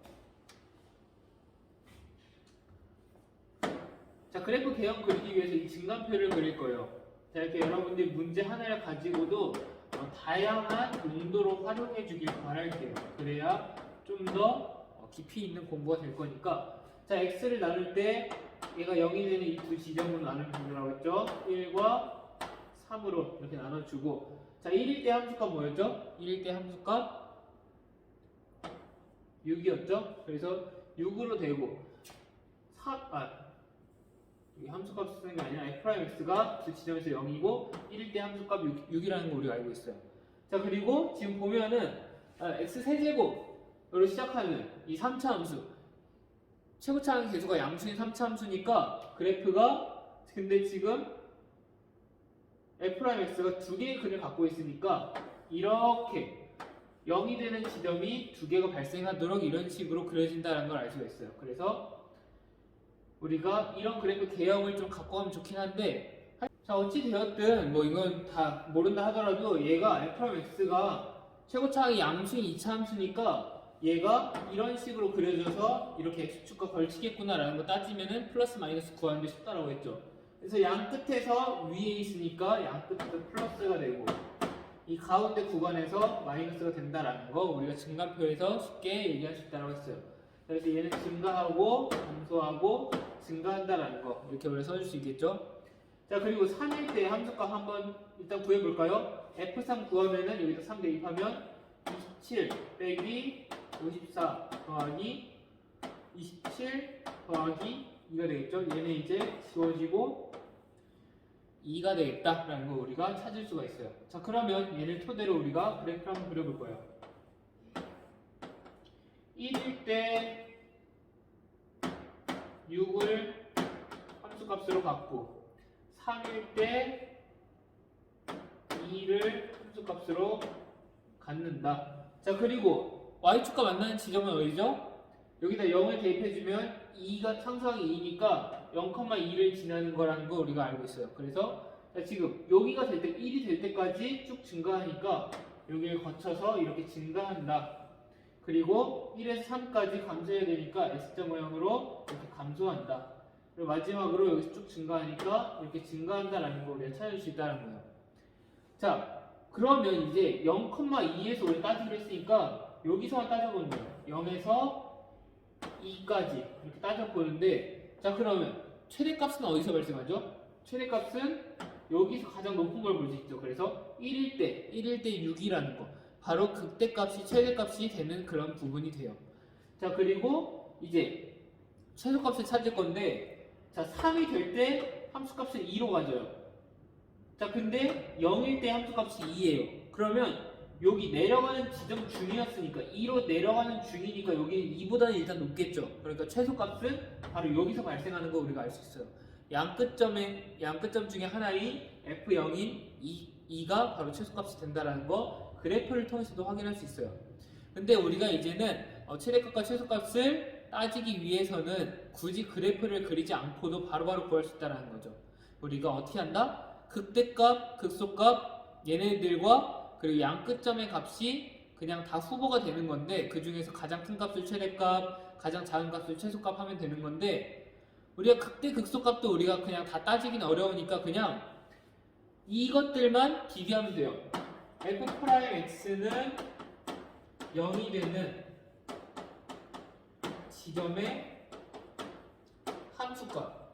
자, 그래프 개형 그리기 위해서 이 증간표를 그릴 거예요. 자, 이렇게 여러분들이 문제 하나를 가지고도 다양한 용도로 활용해 주길 바랄게요. 그래야 좀 더 깊이 있는 공부가 될 거니까 자 x를 나눌 때 얘가 0이 되는 이 두 지점으로 나누면 된다고 했죠. 1과 3으로 이렇게 나눠주고 자 1일 때 함수값 뭐였죠? 1일 때 함수값 6이었죠? 그래서 6으로 되고 이 함수값 쓰는 게 아니라 f'x가 그 지점에서 0이고 1일 때 함수값 6이라는 거 우리가 알고 있어요. 자 그리고 지금 보면은 x 세제곱으로 시작하는 이 3차 함수 최고차항 계수가 양수인 3차 함수니까 그래프가 근데 지금 f'x가 두 개의 근을 갖고 있으니까 이렇게 0이 되는 지점이 두 개가 발생하도록 이런 식으로 그려진다는 걸 알 수가 있어요. 그래서 우리가 이런 그래프 개형을 좀 갖고 가면 좋긴 한데 자 어찌 되었든 뭐 이건 다 모른다 하더라도 얘가 f'x가 최고차항이 양수인 2차 함수니까 얘가 이런 식으로 그려져서 이렇게 x축과 걸치겠구나라는 거 따지면은 플러스 마이너스 구하는 게 쉽다라고 했죠. 그래서 양 끝에서 위에 있으니까 양 끝에서 플러스가 되고 이 가운데 구간에서 마이너스가 된다라는 거 우리가 증가표에서 쉽게 얘기할 수 있다고 했어요. 그래서 얘는 증가하고 감소하고 증가한다라는 거 이렇게 우리가 써줄 수 있겠죠. 자 그리고 3일 때 함수값 한번 일단 구해볼까요? f3 구하면은 여기다 3 대입하면 27 빼기 54 더하기 27 더하기 2가 되겠죠. 얘는 이제 지워지고 2가 되겠다라는 거 우리가 찾을 수가 있어요. 자 그러면 얘를 토대로 우리가 그래프를 한번 그려볼 거예요. 1일 때 6을 함수값으로 갖고 3일 때 2를 함수값으로 갖는다. 자 그리고 y축과 만나는 지점은 어디죠? 여기다 0을 대입해주면 2가 상수항이 2니까 0,2를 지나는 거라는 거 우리가 알고 있어요. 그래서 지금 여기가 될 때 1이 될 때까지 쭉 증가하니까 여기를 거쳐서 이렇게 증가한다. 그리고 1에서 3까지 감소해야 되니까 S자 모양으로 이렇게 감소한다. 그리고 마지막으로 여기서 쭉 증가하니까 이렇게 증가한다라는 거 우리가 찾을 수 있다는 거예요. 자, 그러면 이제 0,2에서 우리 따지기로 했으니까 여기서만 따져보는 거예요. 0에서 2까지 이렇게 따져보는데 자 그러면 최대값은 어디서 발생하죠? 최대값은 여기서 가장 높은 걸 볼 수 있죠. 그래서 1일 때 6이라는 거 바로 극대값이 최대값이 되는 그런 부분이 돼요. 자 그리고 이제 최소값을 찾을 건데 자 3이 될 때 함수값을 2로 가져요. 자 근데 0일 때 함수값이 2예요. 그러면 여기 내려가는 지점 중이었으니까 2로 내려가는 중이니까 여기 2보다는 일단 높겠죠. 그러니까 최소값은 바로 여기서 발생하는 거 우리가 알 수 있어요. 양끝점 중에 하나인 F0인 2가 바로 최소값이 된다는 거 그래프를 통해서도 확인할 수 있어요. 근데 우리가 이제는 최대값과 최소값을 따지기 위해서는 굳이 그래프를 그리지 않고도 바로바로 구할 수 있다는 거죠. 우리가 어떻게 한다? 극대값, 극소값 얘네들과 그리고 양 끝점의 값이 그냥 다 후보가 되는 건데 그 중에서 가장 큰 값을 최대값, 가장 작은 값을 최소값 하면 되는 건데 우리가 극대, 극소값도 우리가 그냥 다 따지긴 어려우니까 그냥 이것들만 비교하면 돼요. f'x는 0이 되는 지점의 함수값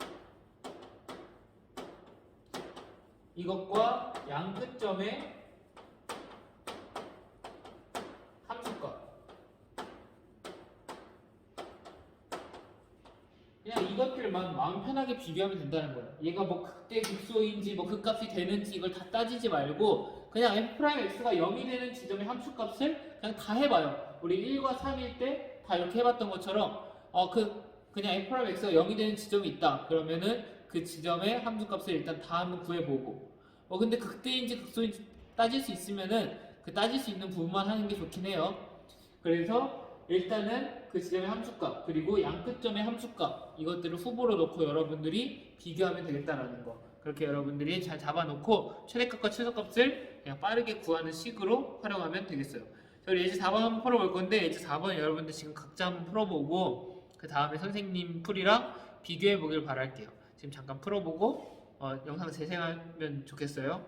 이것과 양 끝점의 그냥 이것들만 마음 편하게 비교하면 된다는 거예요. 얘가 뭐 극대 극소인지 뭐 극값이 되는지 이걸 다 따지지 말고 그냥 f'x가 0이 되는 지점의 함수값을 그냥 다 해봐요. 우리 1과 3일 때 다 이렇게 해봤던 것처럼 그냥 f'x가 0이 되는 지점이 있다. 그러면은 그 지점의 함수값을 일단 다 한번 구해보고 근데 극대인지 극소인지 따질 수 있으면은 그 따질 수 있는 부분만 하는 게 좋긴 해요. 그래서 일단은 그 지점의 함수값 그리고 양 끝점의 함수값 이것들을 후보로 놓고 여러분들이 비교하면 되겠다라는 거 그렇게 여러분들이 잘 잡아놓고 최대값과 최소값을 그냥 빠르게 구하는 식으로 활용하면 되겠어요. 저희 예제 4번 한번 풀어볼 건데 예제 4번 여러분들 지금 각자 한번 풀어보고 그 다음에 선생님 풀이랑 비교해 보길 바랄게요. 지금 잠깐 풀어보고 영상 재생하면 좋겠어요.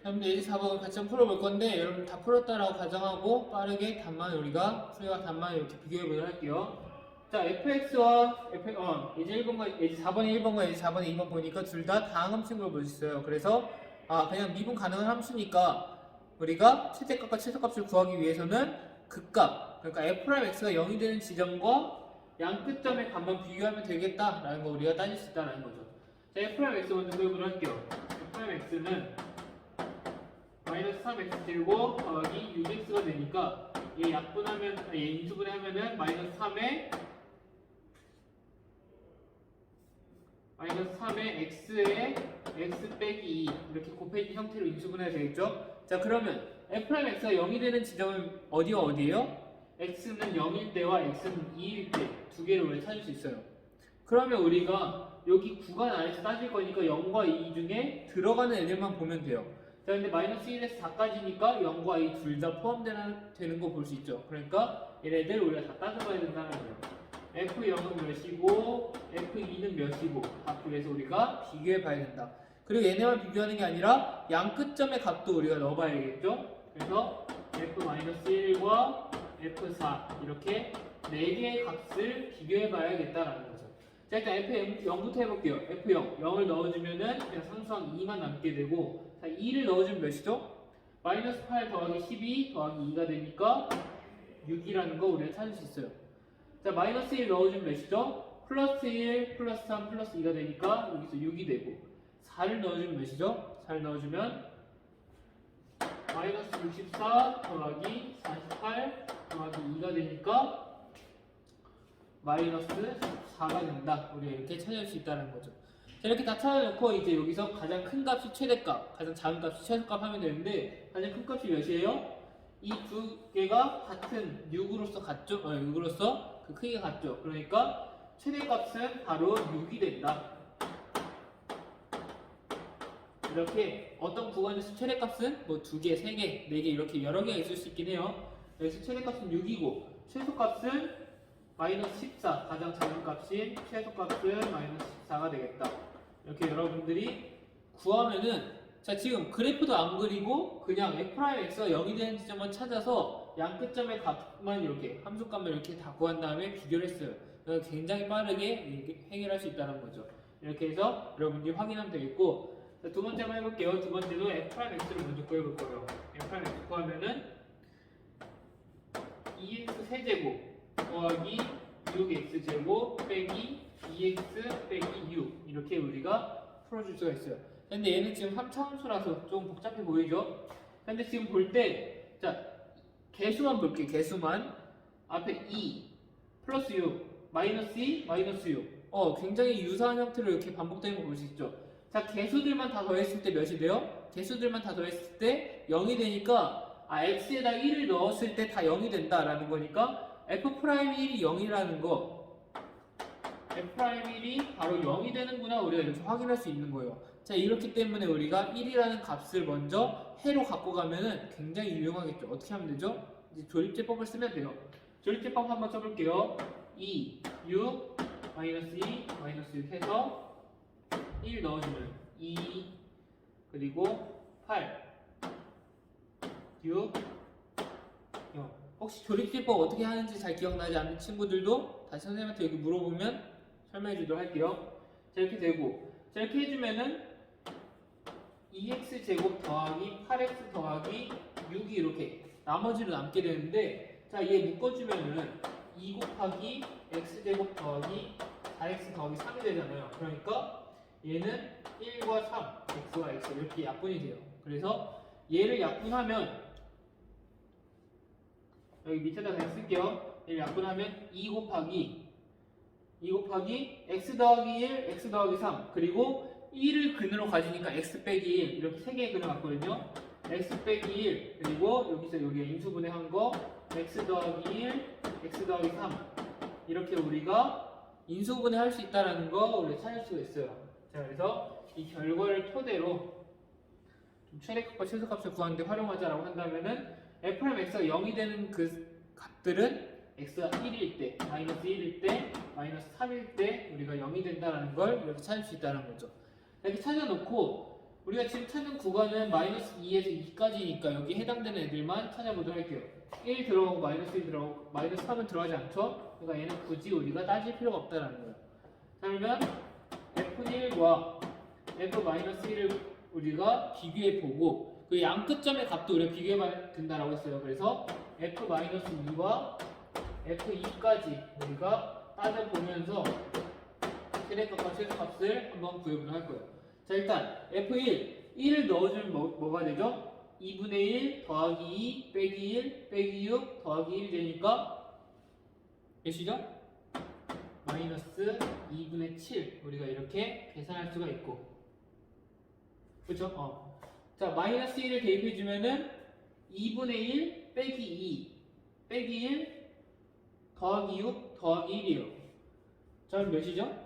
여러분들 예제 4번 같이 한번 풀어볼 건데 여러분 다 풀었다라고 가정하고 빠르게 답만 우리가 풀이와 답만 이렇게 비교해 보도록 할게요. 자, fx와 예제 1번과 예제 4번의 1번과 예제 4번의 2번 보니까 둘 다 다항함수인 걸 볼 수 있어요. 그래서 그냥 미분 가능한 함수니까 우리가 최대값과 최소값을 구하기 위해서는 극값, 그러니까 f'x가 0이 되는 지점과 양 끝점의 값만 비교하면 되겠다라는 거 우리가 따질 수 있다는 거죠. 자, f'x 먼저 구해보도록 할게요. f'x는 마이너스 3x 제곱 더하기 6x가 되니까 얘 약분하면 얘 인수분해하면은 마이너스 3에 x에 x 빼기 2 이렇게 곱해진 형태로 인수분해가 되겠죠? 자, 그러면 f'x가 0이 되는 지점은 어디와 어디예요? x는 0일 때와 x는 2일 때 두 개를 우리가 찾을 수 있어요. 그러면 우리가 여기 구간 안에서 따질 거니까 0과 2 중에 들어가는 애들만 보면 돼요. 자, 근데 마이너스 1에서 4까지니까 0과 2 둘 다 포함되는 거 볼 수 있죠. 그러니까 얘네들 우리가 다 따져봐야 된다는 거예요. F0은 몇이고 F2는 몇이고 다 그래서 우리가 비교해 봐야 된다. 그리고 얘네만 비교하는 게 아니라 양 끝점의 값도 우리가 넣어봐야겠죠. 그래서 F-1과 F4 이렇게 4개의 값을 비교해 봐야겠다라는 거죠. 자, 일단 F0부터 해볼게요. F0, 0을 넣어주면은 그냥 상수항 2만 남게 되고, 자, 2를 넣어주면 몇이죠? 마이너스 8 더하기 12 더하기 2가 되니까 6이라는 거 우리가 찾을 수 있어요. 자, 마이너스 1 넣어주면 몇이죠? 플러스 1, 플러스 3, 플러스 2가 되니까 여기서 6이 되고, 4를 넣어주면 몇이죠? 4를 넣어주면 마이너스 64 더하기 48 더하기 2가 되니까 마이너스 4가 된다. 우리가 이렇게 찾을 수 있다는 거죠. 자, 이렇게 다 찾아놓고 이제 여기서 가장 큰 값이 최대값, 가장 작은 값이 최소값 하면 되는데 가장 큰 값이 몇이에요? 이 두 개가 같은 6으로서 같죠? 6으로서 그 크기가 같죠? 그러니까 최대값은 바로 6이 된다. 이렇게 어떤 구간에서 최대값은 뭐 2개, 3개, 4개 이렇게 여러 개가 있을 수 있긴 해요. 여기서 최대값은 6이고 최소값은 마이너스 14, 가장 작은 값인 최소값은 마이너스 14가 되겠다. 이렇게 여러분들이 구하면은, 자, 지금 그래프도 안 그리고 그냥 f'x가 0이 되는 지점만 찾아서 양 끝점의 값만 이렇게 함수값만 이렇게 다 구한 다음에 비교를 했어요. 그래서 굉장히 빠르게 해결할 수 있다는 거죠. 이렇게 해서 여러분들이 확인하면 되겠고, 자, 두 번째 한번 해볼게요. 두 번째도 f'x를 먼저 구해볼 거예요. f'x 구하면은 2x 세제곱 더하기 6x제곱 빼기 2x 빼기 6 이렇게 우리가 풀어줄 수가 있어요. 근데 얘는 지금 3차함수라서 좀 복잡해 보이죠? 근데 지금 볼 때, 자, 개수만 볼게요. 개수만. 앞에 2 플러스 6 마이너스 2 마이너스 6 굉장히 유사한 형태로 이렇게 반복되는 거 볼 수 있죠? 자, 개수들만 다 더했을 때 몇이 돼요? 개수들만 다 더했을 때 0이 되니까 x에다 1을 넣었을 때 다 0이 된다라는 거니까 f'1이 0이라는 거, f'1이 바로 0이 되는구나 우리가 이렇게 확인할 수 있는 거예요. 자, 이렇기 때문에 우리가 1이라는 값을 먼저 해로 갖고 가면은 굉장히 유용하겠죠. 어떻게 하면 되죠? 이제 조립제법을 쓰면 돼요. 조립제법 한번 써볼게요. 2, 6, 마이너스 2, 마이너스 6 해서 1 넣어주면 2, 그리고 8, 6, 0. 혹시 조립제법 어떻게 하는지 잘 기억나지 않는 친구들도 다시 선생님한테 여기 물어보면 설명해 주도록 할게요. 자, 이렇게 되고, 자, 이렇게 해주면은 2x제곱 더하기 8x 더하기 6이 이렇게 나머지로 남게 되는데, 자, 얘 묶어주면은 2 곱하기 x제곱 더하기 4x 더하기 3이 되잖아요. 그러니까 얘는 1과 3, x와 x 이렇게 약분이 돼요. 그래서 얘를 약분하면 여기 밑에다 그냥 쓸게요. 얘를 약분하면 2 곱하기 x 더하기 1, x 더하기 3 그리고 1을 근으로 가지니까 x 빼기 1 이렇게 3개의 근을 갖거든요. x 빼기 1 그리고 여기서 여기에 인수분해한 거 x 더하기 1, x 더하기 3 이렇게 우리가 인수분해 할 수 있다는 거 우리가 찾을 수가 있어요. 자, 그래서 이 결과를 토대로 좀 최대값과 최소값을 구하는데 활용하자라고 한다면은 f'x가 0이 되는 그 값들은 x가 1일 때, 마이너스 1일 때, 마이너스 3일 때 우리가 0이 된다는 걸 이렇게 찾을 수 있다는 거죠. 이렇게 찾아놓고 우리가 지금 찾는 구간은 마이너스 2에서 2까지니까 여기 해당되는 애들만 찾아보도록 할게요. 1 들어가고 마이너스 1 들어가고 마이너스 3은 들어가지 않죠? 그러니까 얘는 굳이 우리가 따질 필요가 없다는 거예요. 자, 그러면 F1과 F-1을 우리가 비교해 보고 그 양 끝점의 값도 우리가 비교해 된다라고 했어요. 그래서 F-2와 F2까지 우리가 따져보면서 최대값과 최소값을 한번 구해보도록 할 거예요. 자, 일단 F1, 1을 넣어주면 뭐가 되죠? 2분의 1 더하기 2 빼기 1 빼기 6 더하기 1 되니까 몇이죠? 마이너스 2분의 7 우리가 이렇게 계산할 수가 있고, 그렇죠? 자, 마이너스 1을 대입해주면은 2분의 1 빼기 2 빼기 1 더하기 6 더하기 1이에요. 자, 그럼 몇이죠?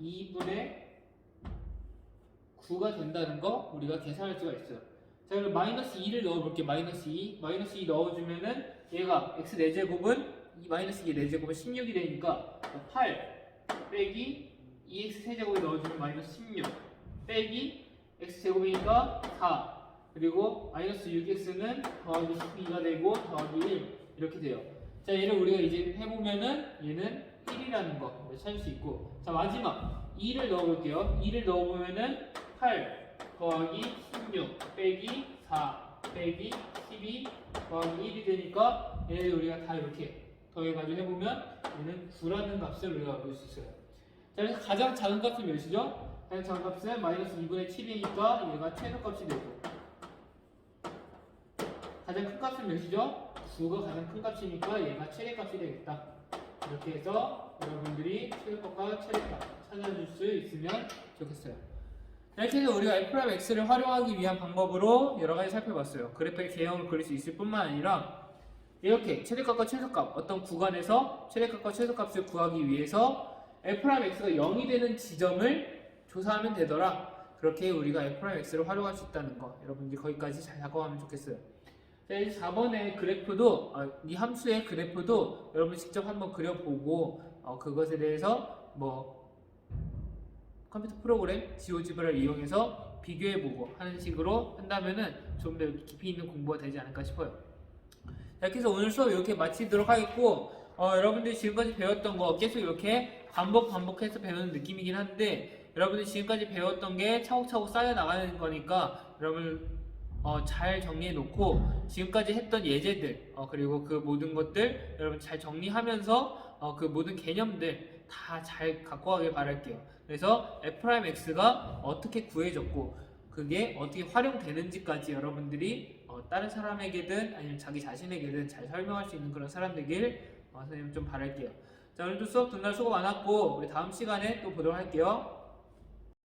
2분의 9가 된다는 거 우리가 계산할 수가 있어요. 자, 그럼 마이너스 2를 넣어볼게요. 마이너스 2 넣어주면은 얘가 x 4제곱은 마이너스 2 4제곱은 16이 되니까 8 빼기 2x 세제곱에 넣어주면 마이너스 16 빼기 x 제곱이니까 4 그리고 마이너스 6x는 더하기 12가 되고 더하기 1 이렇게 돼요. 자, 얘를 우리가 이제 해보면은 얘는 1이라는 거 찾을 수 있고, 자, 마지막 2를 넣어볼게요. 2를 넣어보면은 8 더하기 16 빼기 4 빼기 12 더하기 1이 되니까 얘를 우리가 다 이렇게 더해가지고 해보면 얘는 9라는 값을 우리가 얻을 수 있어요. 자, 그래서 가장 작은 값은 몇이죠? 가장 작은 값은 마이너스 2분의 7이니까 얘가 최소값이 되고, 가장 큰 값은 몇이죠? 9가 가장 큰 값이니까 얘가 최대값이 되겠다. 이렇게 해서 여러분들이 최대값과 최대값 찾아줄 수 있으면 좋겠어요. 이렇게 해서 우리가 F'X를 활용하기 위한 방법으로 여러 가지 살펴봤어요. 그래프의 개형을 그릴 수 있을 뿐만 아니라 이렇게 최대값과 최소값, 어떤 구간에서 최대값과 최소값을 구하기 위해서 F'X가 0이 되는 지점을 조사하면 되더라. 그렇게 우리가 F'X를 활용할 수 있다는 거, 여러분들이 거기까지 잘 작업하면 좋겠어요. 자, 이제 4번의 그래프도, 이 함수의 그래프도 여러분 직접 한번 그려보고 그것에 대해서 컴퓨터 프로그램 GeoGebra를 이용해서 비교해보고 하는 식으로 한다면은 좀 더 깊이 있는 공부가 되지 않을까 싶어요. 자, 이렇게 해서 오늘 수업 이렇게 마치도록 하겠고, 여러분들이 지금까지 배웠던 거 계속 이렇게 반복해서 배우는 느낌이긴 한데, 여러분들이 지금까지 배웠던 게 차곡차곡 쌓여 나가는 거니까 여러분 잘 정리해 놓고 지금까지 했던 예제들 그리고 그 모든 것들 여러분 잘 정리하면서 그 모든 개념들 다 잘 갖고 가길 바랄게요. 그래서 F'X가 어떻게 구해졌고 그게 어떻게 활용되는지까지 여러분들이 다른 사람에게든 아니면 자기 자신에게든 잘 설명할 수 있는 그런 사람 되길 선생님 좀 바랄게요. 자, 오늘도 수업 듣느라 수고 많았고 우리 다음 시간에 또 보도록 할게요.